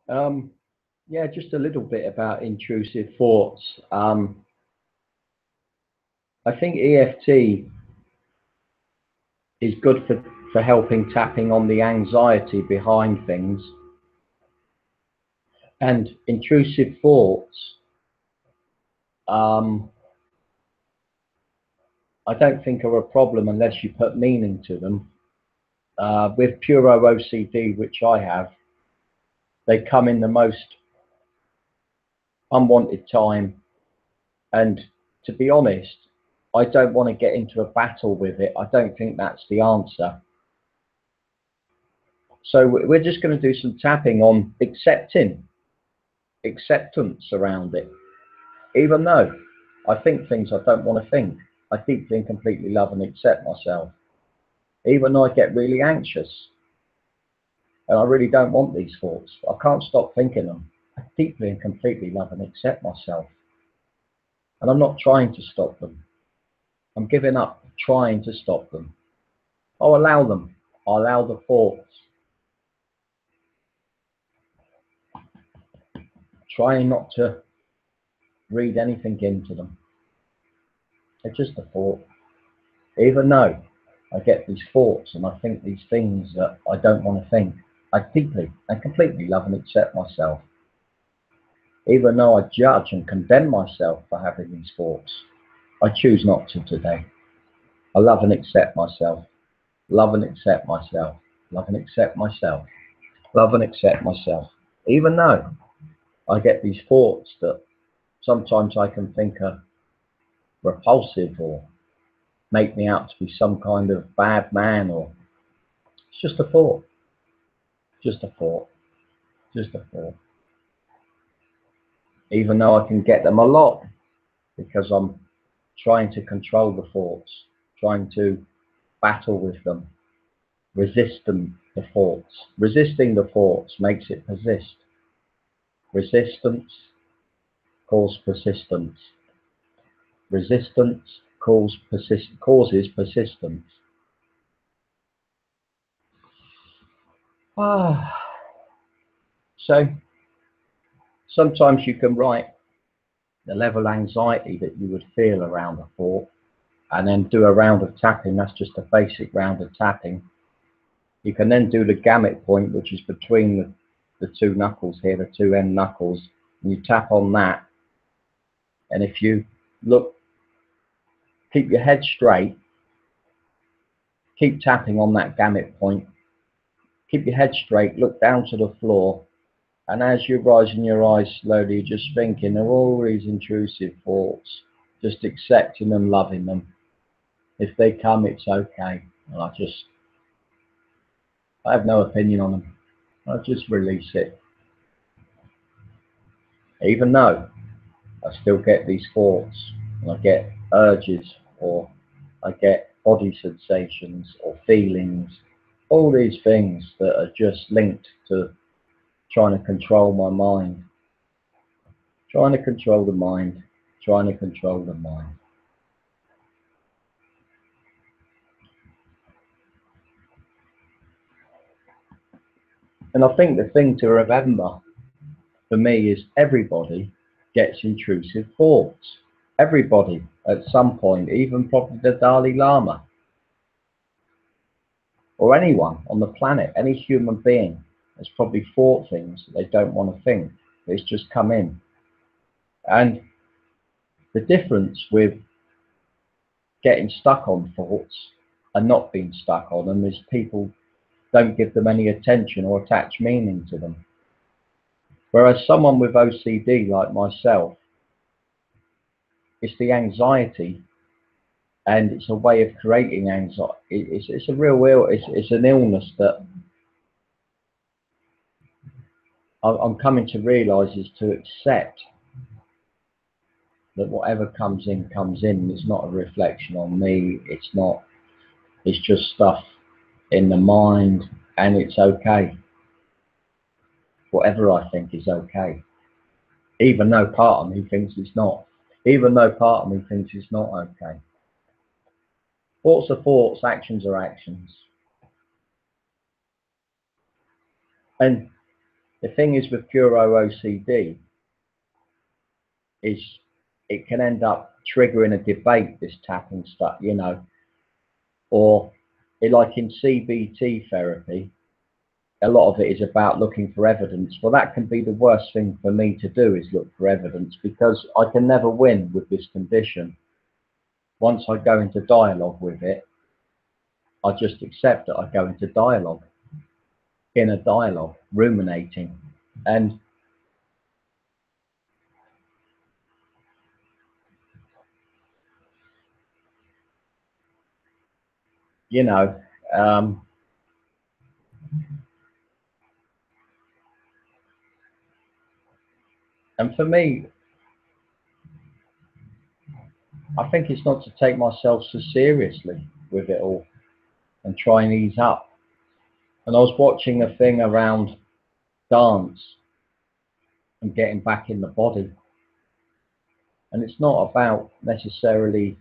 Yeah, just a little bit about intrusive thoughts. I think EFT is good for helping tapping on the anxiety behind things. And intrusive thoughts, um, I don't think are a problem unless you put meaning to them. With puro OCD, which I have, they come in the most unwanted time. And to be honest, I don't want to get into a battle with it. I don't think that's the answer. So we're just going to do some tapping on acceptance around it. Even though I think things I don't want to think, I deeply and completely love and accept myself. Even though I get really anxious and I really don't want these thoughts, I can't stop thinking them. I deeply and completely love and accept myself. And I'm not trying to stop them. I'm giving up trying to stop them. I'll allow them. I'll allow the thoughts. Trying not to read anything into them. They're just a thought. Even though I get these thoughts and I think these things that I don't want to think, I deeply and completely love and accept myself. Even though I judge and condemn myself for having these thoughts, I choose not to today. I love and accept myself. Love and accept myself. Love and accept myself. Love and accept myself. Even though I get these thoughts that sometimes I can think are repulsive or make me out to be some kind of bad man, or it's just a thought. Just a thought. Just a thought. Even though I can get them a lot because I'm trying to control the thoughts, trying to battle with them, resist them, the thoughts. Resisting the thoughts makes it persist. Resistance causes persistence. Resistance causes persistence. So sometimes you can write the level of anxiety that you would feel around a thought and then do a round of tapping. That's just a basic round of tapping. You can then do the gamut point, which is between the two knuckles here, the two end knuckles, and you tap on that. And if you look, keep your head straight, keep tapping on that gamut point, keep your head straight, look down to the floor, and as you're rising your eyes slowly, you're just thinking of all these intrusive thoughts, just accepting them, loving them. If they come, it's okay. And I have no opinion on them. I just release it. Even though I still get these thoughts, and I get urges, or I get body sensations or feelings, all these things that are just linked to trying to control my mind, trying to control the mind, trying to control the mind. And I think the thing to remember for me is everybody gets intrusive thoughts. Everybody at some point, even probably the Dalai Lama or anyone on the planet, any human being has probably thought things that they don't want to think. It's just come in. And the difference with getting stuck on thoughts and not being stuck on them is people don't give them any attention or attach meaning to them. Whereas someone with OCD like myself, it's the anxiety, and it's a way of creating anxiety. It's a real it's an illness that I'm coming to realise is to accept that whatever comes in comes in. It's not a reflection on me. It's not. It's just stuff in the mind, and it's okay. Whatever I think is okay, even though part of me thinks it's not. Even though part of me thinks it's not okay. Thoughts are thoughts, actions are actions. And The thing is with puro OCD is it can end up triggering a debate, this tapping stuff, you know, or like in CBT therapy, a lot of it is about looking for evidence. Well, that can be the worst thing for me to do, is look for evidence, because I can never win with this condition. Once I go into dialogue with it, I just accept it. I go into dialogue, inner dialogue, ruminating. And you know, and for me, I think it's not to take myself so seriously with it all and try and ease up. And I was watching a thing around dance and getting back in the body. And it's not about necessarily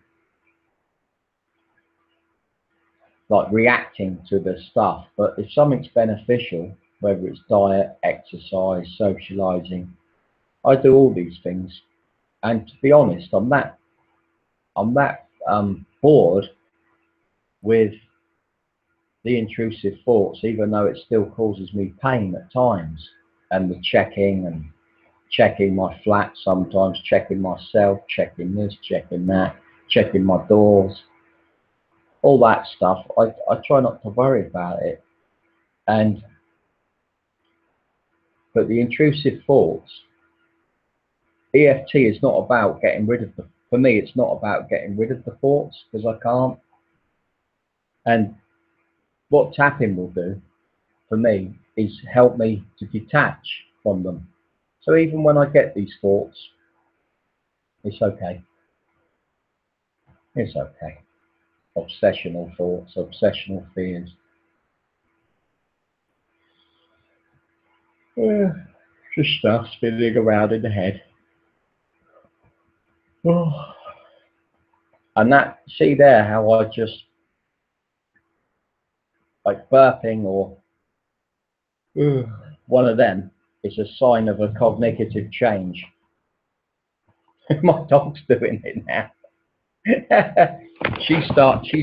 like reacting to the stuff, but if something's beneficial, whether it's diet, exercise, socializing, I do all these things. And to be honest, I'm that bored with the intrusive thoughts, even though it still causes me pain at times, and the checking and checking my flat, sometimes checking myself, checking this, checking that, checking my doors, all that stuff. I try not to worry about it. But the intrusive thoughts, EFT is not about getting rid of them. For me, it's not about getting rid of the thoughts, because I can't. And what tapping will do for me is help me to detach from them. So even when I get these thoughts, it's okay. It's okay. Obsessional thoughts, obsessional fears. Yeah, just stuff spinning around in the head. Oh. And that, see there, how I just, like burping or one of them is a sign of a cognitive change. My dog's doing it now. She's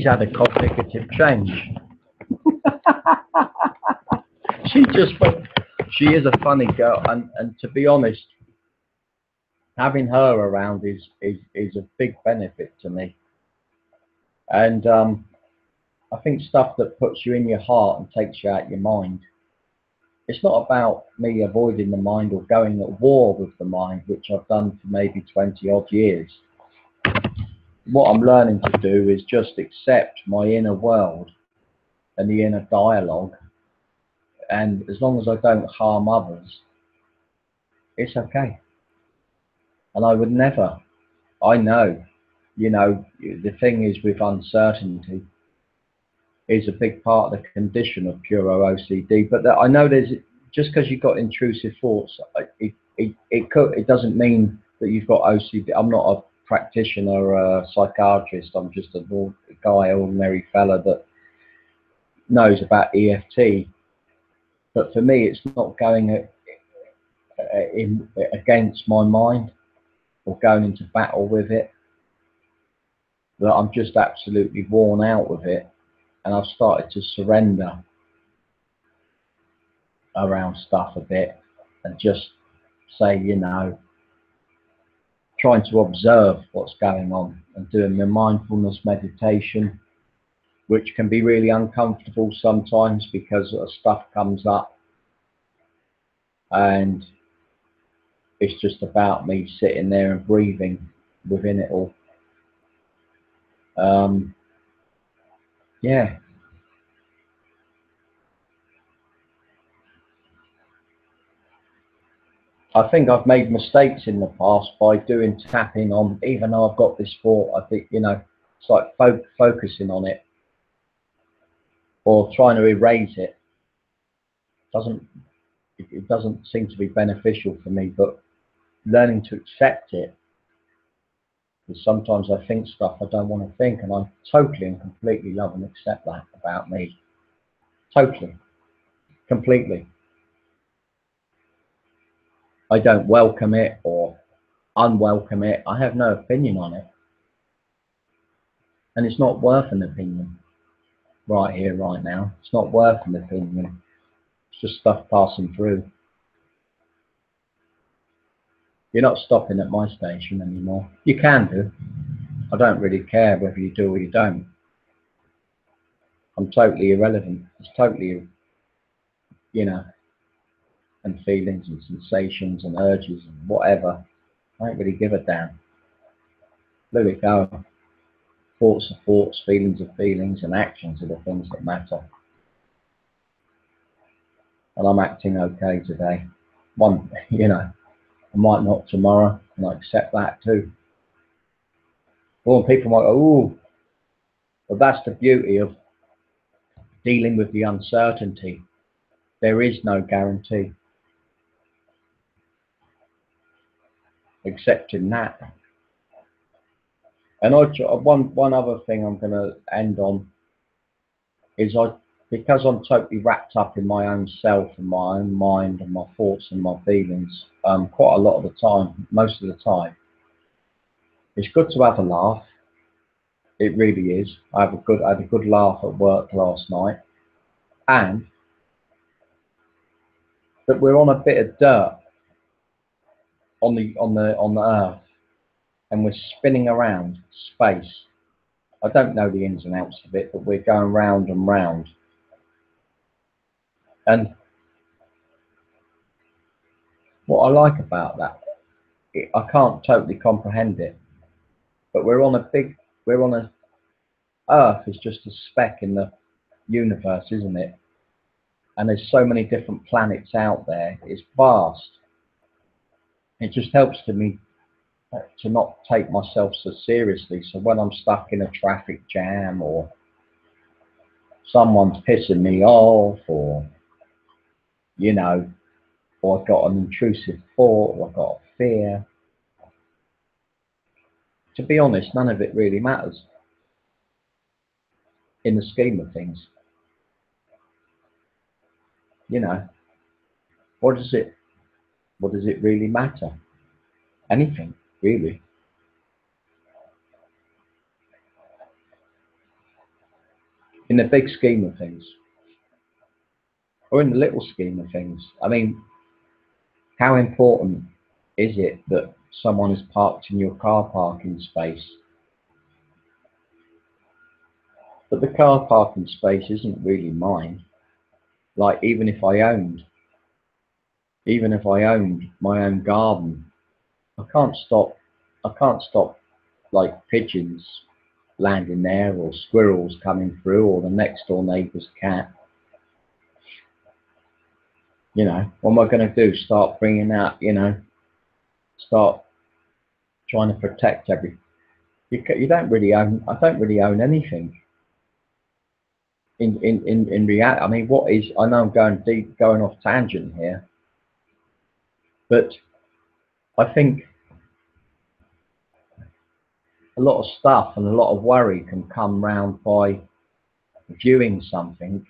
had a cognitive change. She is a funny girl, and to be honest, having her around is a big benefit to me. And I think stuff that puts you in your heart and takes you out your mind, it's not about me avoiding the mind or going at war with the mind, which I've done for maybe 20 odd years. What I'm learning to do is just accept my inner world and the inner dialogue, and as long as I don't harm others, it's okay. And I would never, I know, you know, the thing is with uncertainty is a big part of the condition of puro OCD, but I know there's, just because you've got intrusive thoughts, it doesn't mean that you've got OCD. I'm not a practitioner or a psychiatrist. I'm just a guy, ordinary fella that knows about EFT. But for me, it's not going against my mind or going into battle with it. That I'm just absolutely worn out with it, and I've started to surrender around stuff a bit and just say, you know, trying to observe what's going on and doing the mindfulness meditation, which can be really uncomfortable sometimes because stuff comes up, and it's just about me sitting there and breathing within it all. Yeah. I think I've made mistakes in the past by doing tapping on, even though I've got this thought. I think, you know, it's like focusing on it or trying to erase it. It doesn't seem to be beneficial for me, but learning to accept it, because sometimes I think stuff I don't want to think, and I totally and completely love and accept that about me. Totally, completely. I don't welcome it or unwelcome it. I have no opinion on it. And it's not worth an opinion right here, right now. It's not worth an opinion. It's just stuff passing through. You're not stopping at my station anymore. You can do. I don't really care whether you do or you don't. I'm totally irrelevant. It's totally, you know, and feelings and sensations and urges and whatever. I don't really give a damn. Let it go. Thoughts are thoughts, feelings are feelings, and actions are the things that matter. And I'm acting okay today. You know, I might not tomorrow, and I accept that too. Well, people might go, "Ooh," but that's the beauty of dealing with the uncertainty. There is no guarantee. Accepting that. And one other thing I'm going to end on is because I'm totally wrapped up in my own self and my own mind and my thoughts and my feelings, quite a lot of the time, most of the time, it's good to have a laugh. It really is. I had a good laugh at work last night, and that we're on a bit of dirt on the earth, and we're spinning around space. I don't know the ins and outs of it, but we're going round and round. And what I like about that, I can't totally comprehend it, but we're on a Earth is just a speck in the universe, isn't it? And there's so many different planets out there. It's vast. It just helps me to not take myself so seriously. So when I'm stuck in a traffic jam, or someone's pissing me off, or you know, or I've got an intrusive thought, or I've got a fear, to be honest, none of it really matters in the scheme of things. You know, what does it really matter? Anything, really. In the big scheme of things, or in the little scheme of things. I mean, how important is it that someone is parked in your car parking space? But the car parking space isn't really mine. Like, even if I owned my own garden, I can't stop like pigeons landing there, or squirrels coming through, or the next door neighbour's cat. You know, what am I going to do? Start bringing out, start trying to protect everything. You don't really own. I don't really own anything. In reality, I mean, what is? I know I'm going off tangent here, but I think a lot of stuff and a lot of worry can come round by viewing something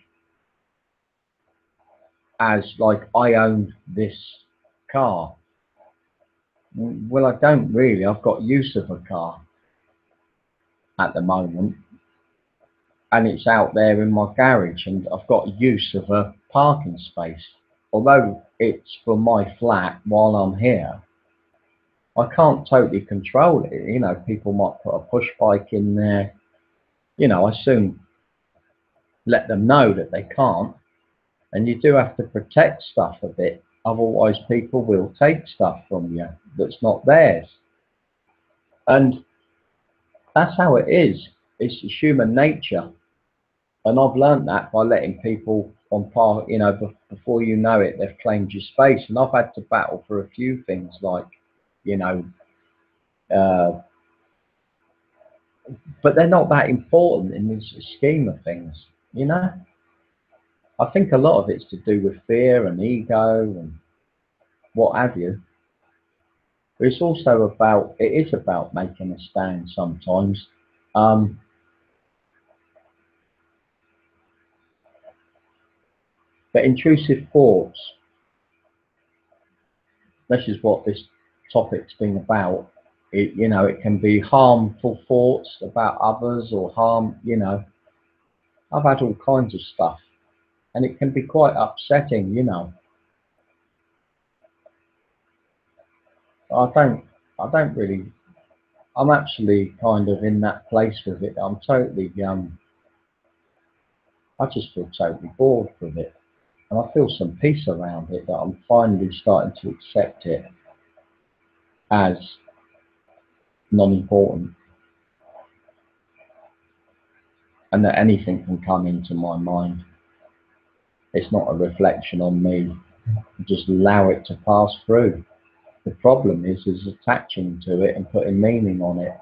as like, I own this car. Well, I don't really. I've got use of a car at the moment, and it's out there in my garage, and I've got use of a parking space. Although it's for my flat while I'm here, I can't totally control it. You know, people might put a push bike in there. You know, I soon let them know that they can't. And you do have to protect stuff a bit. Otherwise, people will take stuff from you that's not theirs. And that's how it is. It's human nature. And I've learned that by letting people on par, you know, before you know it, they've claimed your space. And I've had to battle for a few things, like, you know, but they're not that important in this scheme of things, you know. I think a lot of it's to do with fear and ego and what have you. But it's also about, it is about making a stand sometimes. But intrusive thoughts, this is what this topic's been about. It, you know, it can be harmful thoughts about others or harm, you know. I've had all kinds of stuff, and it can be quite upsetting, you know. I don't really, I'm actually kind of in that place with it. I'm totally, I just feel totally bored with it. And I feel some peace around it, that I'm finally starting to accept it as non-important, and that anything can come into my mind. It's not a reflection on me. Just allow it to pass through. The problem is attaching to it and putting meaning on it.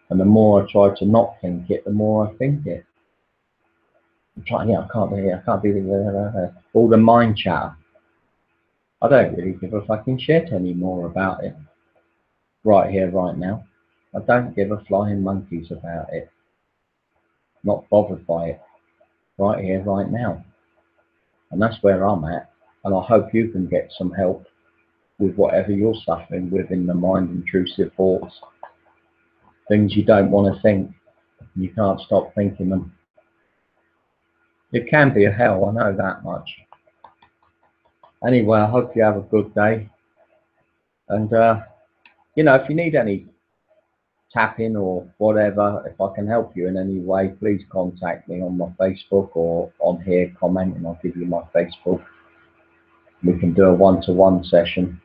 And the more I try to not think it, the more I think it. I'm trying, yeah, I can't be here, I can't be there. All the mind chatter. I don't really give a fucking shit anymore about it. Right here, right now. I don't give a flying monkeys about it. Not bothered by it. Right here, right now. And that's where I'm at. And I hope you can get some help with whatever you're suffering with in the mind, intrusive thoughts. Things you don't want to think. You can't stop thinking them. It can be a hell, I know that much. Anyway, I hope you have a good day. And, you know, if you need any tapping or whatever, if I can help you in any way, please contact me on my Facebook or on here, comment, and I'll give you my Facebook. We can do a one-to-one session.